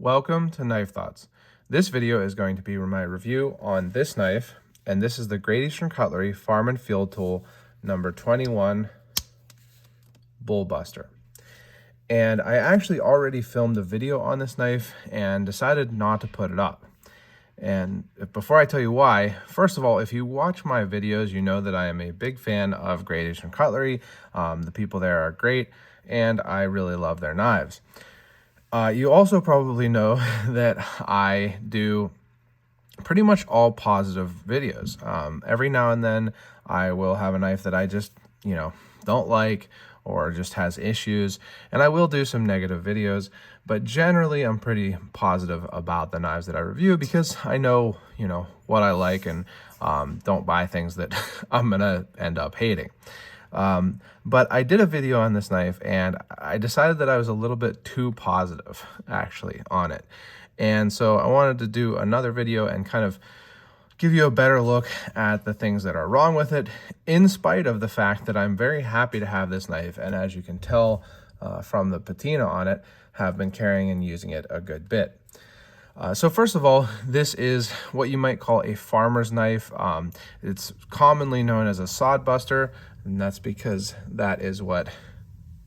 Welcome to Knife Thoughts. This video is going to be my review on this knife, and this is the Great Eastern Cutlery Farm and Field Tool number 21 Bull Buster. And I actually already filmed a video on this knife and decided not to put it up. And before I tell you why, first of all, if you watch my videos, you know that I am a big fan of Great Eastern Cutlery. The people there are great, and I really love their knives. You also probably know that I do pretty much all positive videos. Every now and then I will have a knife that I just, don't like or just has issues, and I will do some negative videos, but generally I'm pretty positive about the knives that I review because I know, what I like, and don't buy things that I'm gonna end up hating. But I did a video on this knife and I decided that I was a little bit too positive actually on it. And so I wanted to do another video and kind of give you a better look at the things that are wrong with it, in spite of the fact that I'm very happy to have this knife. And as you can tell from the patina on it, have been carrying and using it a good bit. So first of all, this is what you might call a farmer's knife. It's commonly known as a sod buster, and that's because that is what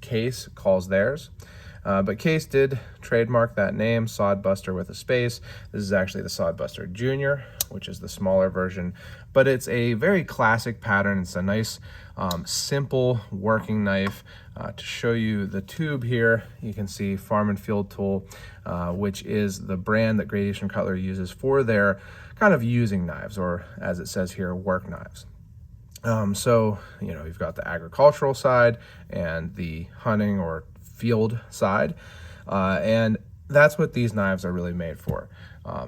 Case calls theirs. But Case did trademark that name, sod buster with a space. This is actually the sod buster junior, which is the smaller version, but it's a very classic pattern. It's a nice, simple working knife. To show you the tube here, you can see Farm and Field Tool, which is the brand that Great Eastern Cutlery uses for their kind of using knives, or as it says here, work knives. So, you've got the agricultural side and the hunting or field side, and that's what these knives are really made for.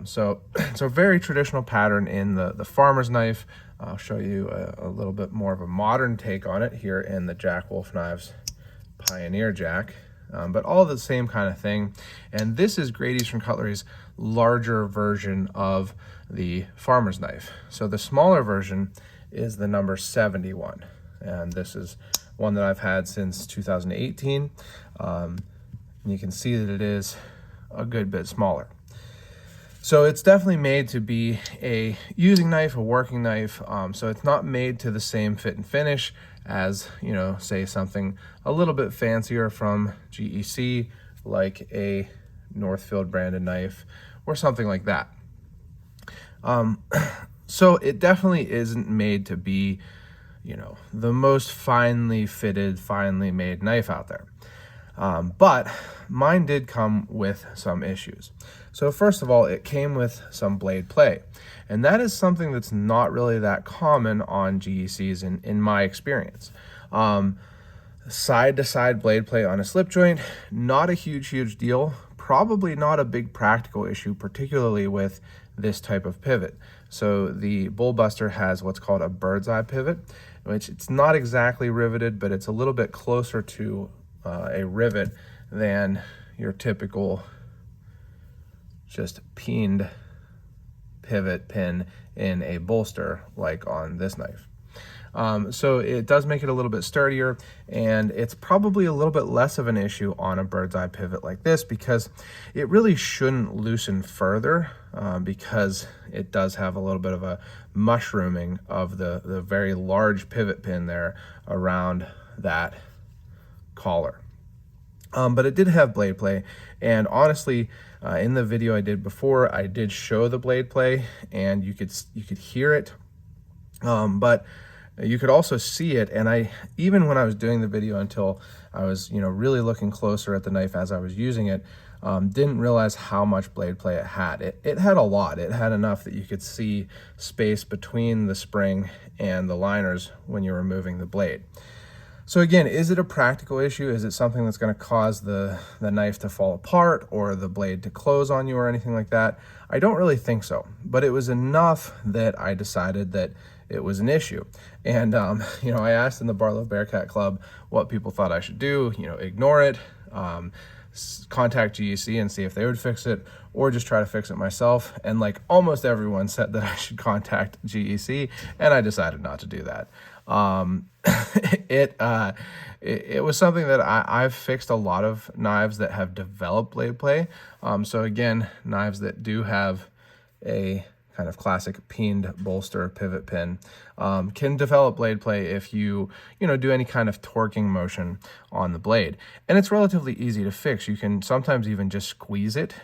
So it's a very traditional pattern in the farmer's knife. I'll show you a little bit more of a modern take on it here in the Jack Wolf Knives Pioneer Jack, but all the same kind of thing. And this is Great Eastern Cutlery's larger version of the farmer's knife. So the smaller version is the number 71, and this is one that I've had since 2018. And you can see that it is a good bit smaller. So it's definitely made to be a using knife, a working knife. So it's not made to the same fit and finish as, say something a little bit fancier from GEC, like a Northfield branded knife or something like that. So it definitely isn't made to be, the most finely fitted, finely made knife out there. But mine did come with some issues. So first of all, it came with some blade play, and that is something that's not really that common on GECs in my experience. Side to side blade play on a slip joint, not a huge deal, probably not a big practical issue, particularly with this type of pivot. So the Bull Buster has what's called a bird's eye pivot, which it's not exactly riveted, but it's a little bit closer to a rivet than your typical just peened pivot pin in a bolster like on this knife. So it does make it a little bit sturdier, and it's probably a little bit less of an issue on a bird's eye pivot like this because it really shouldn't loosen further, because it does have a little bit of a mushrooming of the very large pivot pin there around that collar. But it did have blade play, and honestly, in the video I did before, I did show the blade play, and you could hear it, but you could also see it. And even when I was doing the video, until I was really looking closer at the knife as I was using it, didn't realize how much blade play it had. It had a lot. It had enough that you could see space between the spring and the liners when you're removing the blade. So again, is it a practical issue? Is it something that's going to cause the knife to fall apart or the blade to close on you or anything like that? I don't really think so, but it was enough that I decided that it was an issue. And I asked in the Barlow Bearcat Club what people thought I should do. Ignore it, contact GEC and see if they would fix it, or just try to fix it myself. And like almost everyone said that I should contact GEC, and I decided not to do that. It was something that I've fixed a lot of knives that have developed blade play. So again, knives that do have a kind of classic peened bolster pivot pin can develop blade play if you do any kind of torquing motion on the blade. And it's relatively easy to fix. You can sometimes even just squeeze it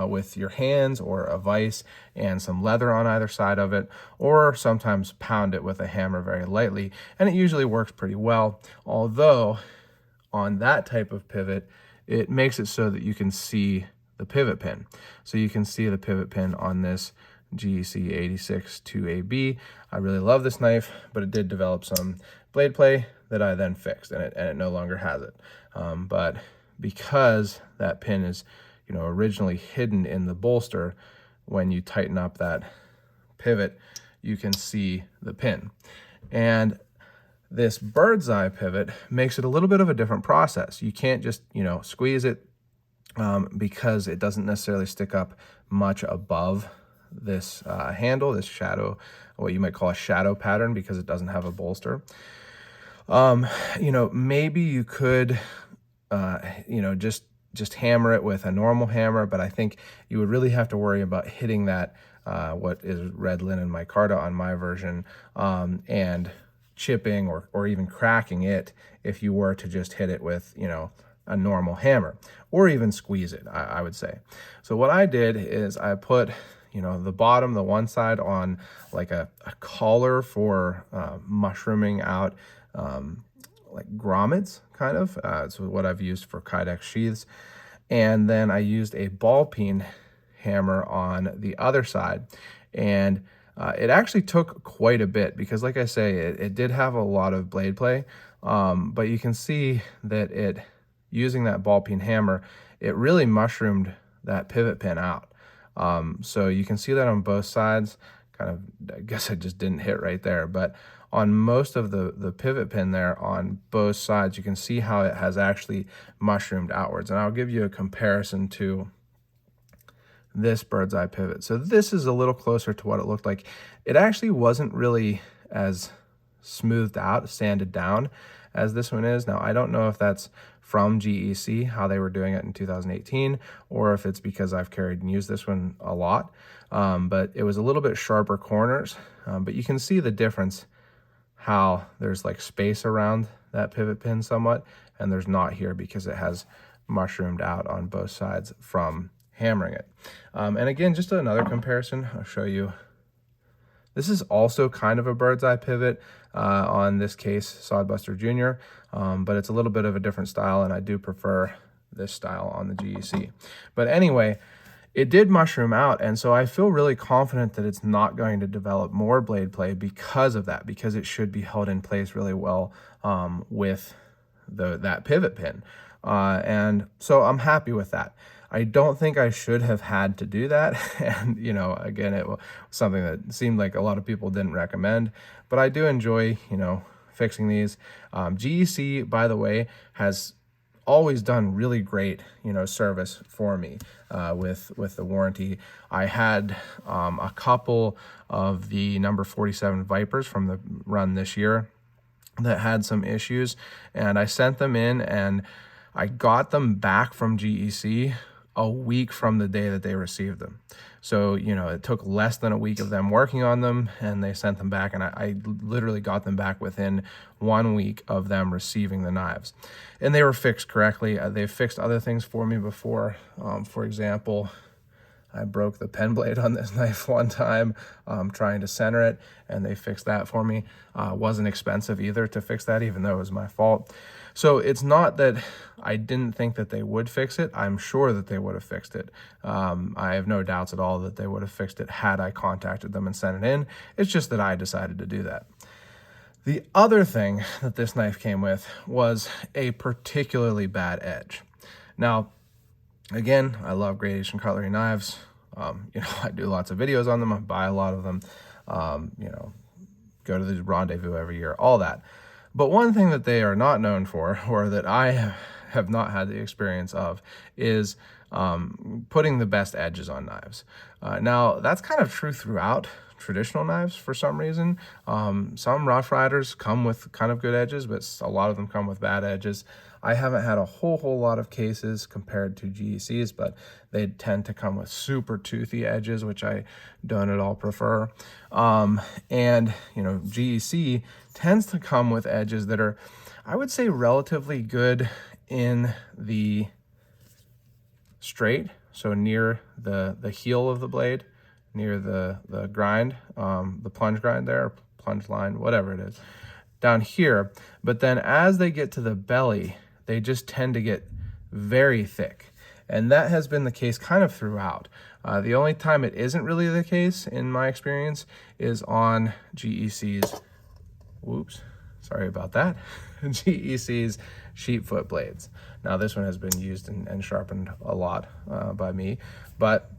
with your hands or a vise and some leather on either side of it, or sometimes pound it with a hammer very lightly, and it usually works pretty well. Although on that type of pivot, it makes it so that you can see the pivot pin. So you can see the pivot pin on this GEC 86 2AB. I really love this knife, but it did develop some blade play that I then fixed, and it no longer has it. But because that pin is originally hidden in the bolster, when you tighten up that pivot, you can see the pin. And this bird's eye pivot makes it a little bit of a different process. You can't just squeeze it because it doesn't necessarily stick up much above this handle, this shadow, what you might call a shadow pattern, because it doesn't have a bolster. Maybe you could just hammer it with a normal hammer, but I think you would really have to worry about hitting that what is red linen micarta on my version, and chipping or even cracking it if you were to just hit it with a normal hammer, or even squeeze it, I would say. So what I did is I put the bottom, the one side, on like a collar for mushrooming out like grommets, kind of. It's what I've used for Kydex sheaths. And then I used a ball peen hammer on the other side. And it actually took quite a bit because, like I say, it did have a lot of blade play. But you can see that using that ball peen hammer, it really mushroomed that pivot pin out. So you can see that on both sides. Kind of, I guess I just didn't hit right there, but on most of the pivot pin there on both sides, you can see how it has actually mushroomed outwards. And I'll give you a comparison to this bird's eye pivot. So this is a little closer to what it looked like. It actually wasn't really as smoothed out, sanded down as this one is. Now, I don't know if that's from GEC, how they were doing it in 2018, or if it's because I've carried and used this one a lot. But it was a little bit sharper corners, but you can see the difference, how there's like space around that pivot pin somewhat, and there's not here because it has mushroomed out on both sides from hammering it. And again, just another comparison, I'll show you. This is also kind of a bird's eye pivot on this case, Sodbuster Jr., but it's a little bit of a different style, and I do prefer this style on the GEC. But anyway, it did mushroom out, and so I feel really confident that it's not going to develop more blade play because of that, because it should be held in place really well with that pivot pin. And so I'm happy with that. I don't think I should have had to do that. And, again, it was something that seemed like a lot of people didn't recommend, but I do enjoy, fixing these. GEC, by the way, has always done really great, service for me with the warranty. I had a couple of the number 47 Vipers from the run this year that had some issues, and I sent them in, and I got them back from GEC a week from the day that they received them. So, it took less than a week of them working on them, and they sent them back, and I literally got them back within 1 week of them receiving the knives. And they were fixed correctly. They've fixed other things for me before. For example, I broke the pen blade on this knife one time trying to center it, and they fixed that for me. Wasn't expensive either to fix that, even though it was my fault. So it's not that I didn't think that they would fix it. I'm sure that they would have fixed it. I have no doubts at all that they would have fixed it had I contacted them and sent it in. It's just that I decided to do that. The other thing that this knife came with was a particularly bad edge. Now, again, I love gradation cutlery knives. I do lots of videos on them. I buy a lot of them. Go to the rendezvous every year, all that. But one thing that they are not known for, or that I have not had the experience of, is putting the best edges on knives. Now, that's kind of true throughout traditional knives for some reason. Some Rough Riders come with kind of good edges, but a lot of them come with bad edges. I haven't had a whole lot of cases compared to GECs, but they tend to come with super toothy edges, which I don't at all prefer. And, you know, GEC tends to come with edges that are, I would say, relatively good in the straight, so near the heel of the blade, near the grind, the plunge grind there, plunge line, whatever it is, down here. But then as they get to the belly, they just tend to get very thick. And that has been the case kind of throughout. The only time it isn't really the case, in my experience, is on GEC's, whoops, sorry about that, GEC's sheep foot blades. Now this one has been used and sharpened a lot by me, but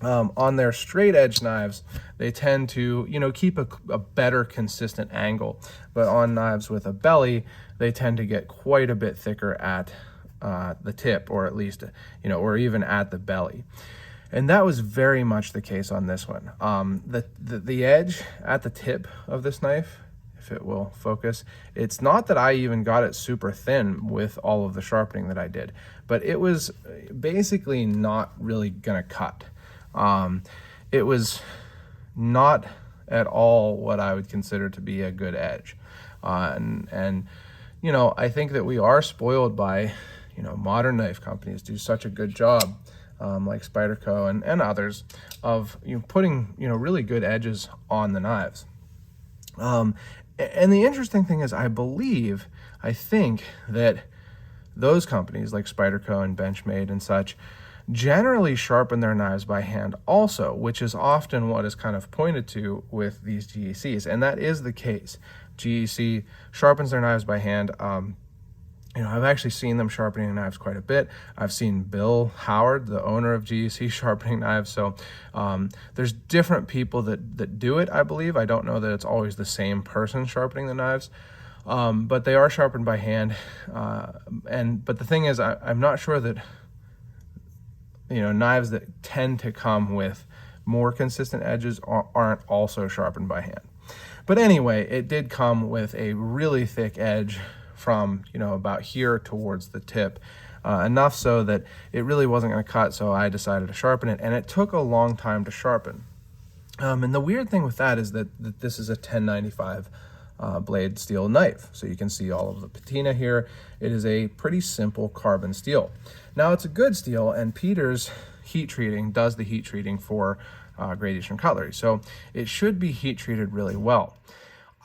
on their straight edge knives, they tend to, you know, keep a better consistent angle. But on knives with a belly, they tend to get quite a bit thicker at the tip, or at least, you know, or even at the belly. And that was very much the case on this one. The edge at the tip of this knife, if it will focus, it's not that I even got it super thin with all of the sharpening that I did, but it was basically not really gonna cut. It was not at all what I would consider to be a good edge. And you know, I think that we are spoiled by, you know, modern knife companies do such a good job, like Spyderco and others, of, you know, putting, you know, really good edges on the knives. And the interesting thing is, I think that those companies like Spyderco and Benchmade and such generally sharpen their knives by hand also, which is often what is kind of pointed to with these GECs, and that is the case. GEC sharpens their knives by hand. You know, I've actually seen them sharpening knives quite a bit. I've seen Bill Howard, the owner of GEC, sharpening knives. So there's different people that do it, I believe. I don't know that it's always the same person sharpening the knives, but they are sharpened by hand. But the thing is, I'm not sure that, you know, knives that tend to come with more consistent edges aren't also sharpened by hand. But anyway, it did come with a really thick edge from, you know, about here towards the tip, enough so that it really wasn't going to cut, so I decided to sharpen it, and it took a long time to sharpen. And the weird thing with that is that this is a 1095 blade steel knife, so you can see all of the patina here. It is a pretty simple carbon steel. Now, it's a good steel, and Peter's heat treating does the heat treating for Great Eastern Cutlery, so it should be heat treated really well.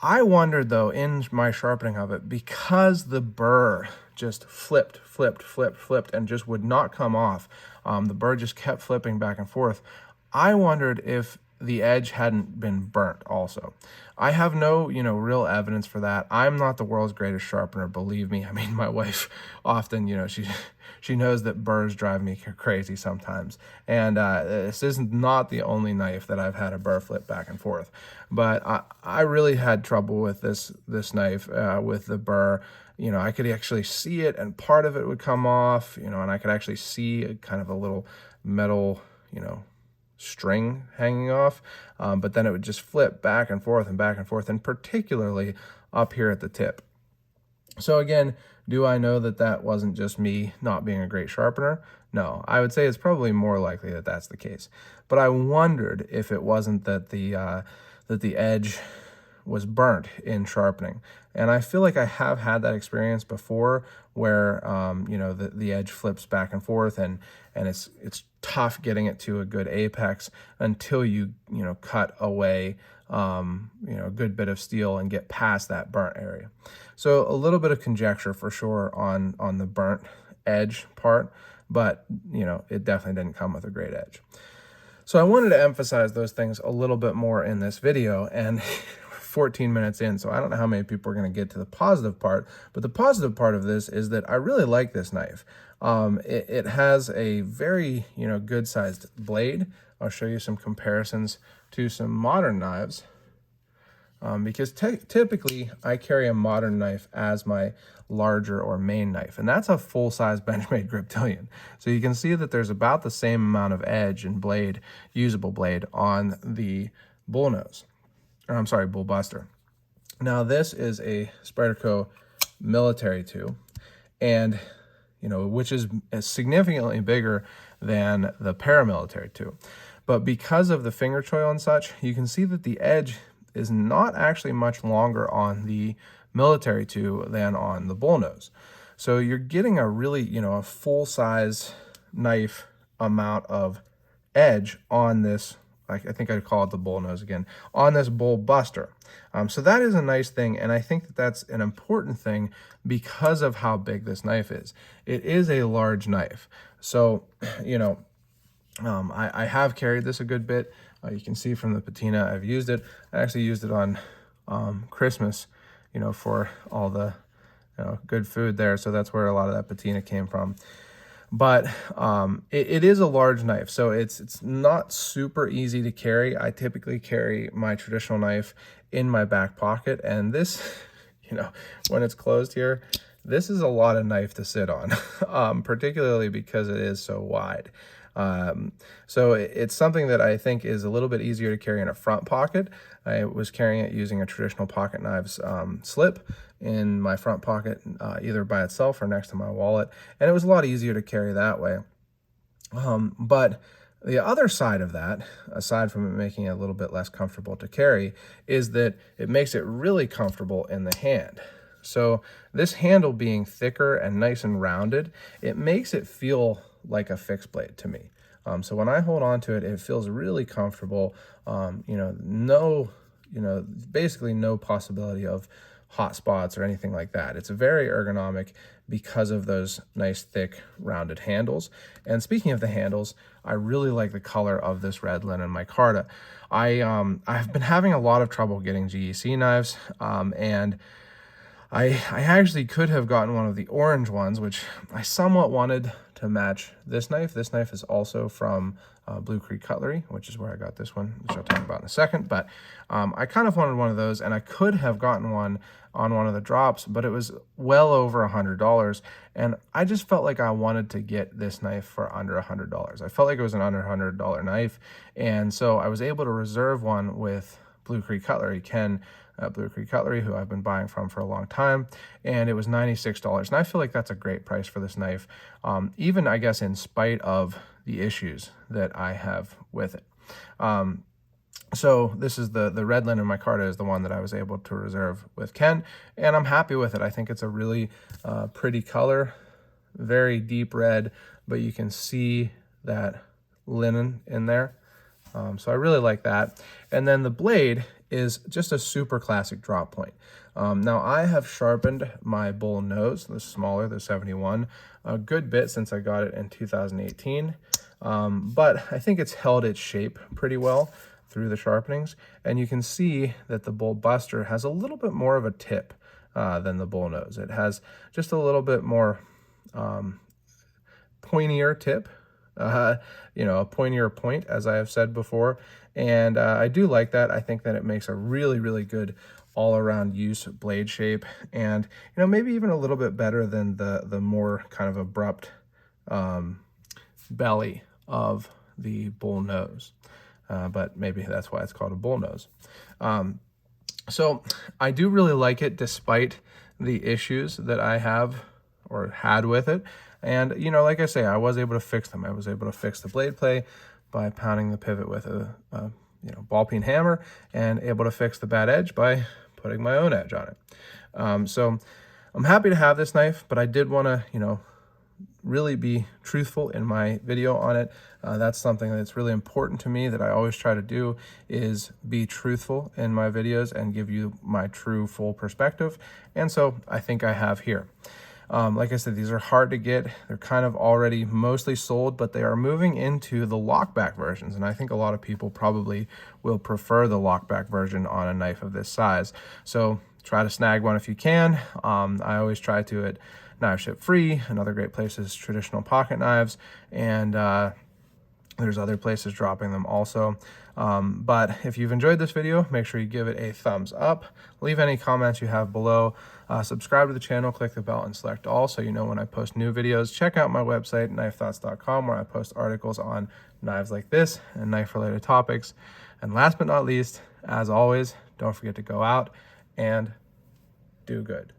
I wondered, though, in my sharpening of it, because the burr just flipped, and just would not come off, the burr just kept flipping back and forth, I wondered if the edge hadn't been burnt also. I have no, you know, real evidence for that. I'm not the world's greatest sharpener, believe me. I mean, my wife often, you know, she knows that burrs drive me crazy sometimes. And this is not the only knife that I've had a burr flip back and forth. But I really had trouble with this knife with the burr. You know, I could actually see it, and part of it would come off, you know, and I could actually see kind of a little metal, you know, string hanging off, but then it would just flip back and forth, and particularly up here at the tip. So again, do I know that that wasn't just me not being a great sharpener? No, I would say it's probably more likely that that's the case. But I wondered if it wasn't that the edge was burnt in sharpening. And I feel like I have had that experience before where, you know, the edge flips back and forth, and it's tough getting it to a good apex until you know, cut away, you know, a good bit of steel and get past that burnt area. So a little bit of conjecture for sure on the burnt edge part, but, you know, it definitely didn't come with a great edge. So I wanted to emphasize those things a little bit more in this video, and 14 minutes in, so I don't know how many people are going to get to the positive part, but the positive part of this is that I really like this knife. It has a very, you know, good sized blade. I'll show you some comparisons to some modern knives. because typically I carry a modern knife as my larger or main knife, and that's a full-size Benchmade Griptilian. So you can see that there's about the same amount of edge and blade, usable blade, on the bullnose, or I'm sorry, bull buster. Now this is a Spyderco military 2, and which is significantly bigger than the paramilitary 2. But because of the finger choil and such, you can see that the edge is not actually much longer on the military 2 than on the bullnose. So you're getting a really, a full-size knife amount of edge on this, I think I'd call it the bullnose again, on this bull buster. So that is a nice thing, and I think that that's an important thing because of how big this knife is. It is a large knife. So, I have carried this a good bit. You can see from the patina I've used it. I actually used it on Christmas, for all the good food there. So that's where a lot of that patina came from. But it is a large knife, so it's not super easy to carry. I typically carry my traditional knife in my back pocket, and this, when it's closed here, this is a lot of knife to sit on, particularly because it is so wide. So it's something that I think is a little bit easier to carry in a front pocket. I was carrying it using a traditional pocket knives slip in my front pocket, either by itself or next to my wallet, and it was a lot easier to carry that way. But the other side of that, aside from it making it a little bit less comfortable to carry, is that it makes it really comfortable in the hand. So this handle being thicker and nice and rounded, it makes it feel like a fixed blade to me. So when I hold on to it, it feels really comfortable. Basically no possibility of hot spots or anything like that. It's very ergonomic because of those nice thick rounded handles. And speaking of the handles, I really like the color of this red linen micarta. I've been having a lot of trouble getting GEC knives, and I actually could have gotten one of the orange ones, which I somewhat wanted to match this knife. This knife is also from Blue Creek Cutlery, which is where I got this one, which I'll talk about in a second. But I kind of wanted one of those, and I could have gotten one on one of the drops, but it was well over $100, and I just felt like I wanted to get this knife for under $100. I felt like it was an under $100 knife, and so I was able to reserve one with Blue Creek Cutlery, Ken at Blue Creek Cutlery, who I've been buying from for a long time, and it was $96. And I feel like that's a great price for this knife, even, I guess, in spite of the issues that I have with it. So this is the red linen micarta is the one that I was able to reserve with Ken, and I'm happy with it. I think it's a really pretty color, very deep red, but you can see that linen in there. So I really like that. And then the blade is just a super classic drop point. Now I have sharpened my bull nose, the smaller, the 71, a good bit since I got it in 2018. But I think it's held its shape pretty well through the sharpenings. And you can see that the bull buster has a little bit more of a tip than the bull nose. It has just a little bit more pointier tip, a pointier point, as I have said before. And I do like that. I think that it makes a really, really good all-around use blade shape, and maybe even a little bit better than the more kind of abrupt belly of the bull nose. But maybe that's why it's called a bull nose. So I do really like it despite the issues that I have or had with it. And, like I say, I was able to fix them. I was able to fix the blade play by pounding the pivot with a ball peen hammer, and able to fix the bad edge by putting my own edge on it. So I'm happy to have this knife, but I did want to, really be truthful in my video on it. That's something that's really important to me, that I always try to do, is be truthful in my videos and give you my true full perspective. And so I think I have here. Like I said, these are hard to get. They're kind of already mostly sold, but they are moving into the lockback versions. And I think a lot of people probably will prefer the lockback version on a knife of this size. So try to snag one if you can. I always try to at Knife Ship Free. Another great place is Traditional Pocket Knives. And There's other places dropping them also. But if you've enjoyed this video, make sure you give it a thumbs up. Leave any comments you have below. Subscribe to the channel, click the bell, and select all so you know when I post new videos. Check out my website, knifethoughts.com, where I post articles on knives like this and knife-related topics. And last but not least, as always, don't forget to go out and do good.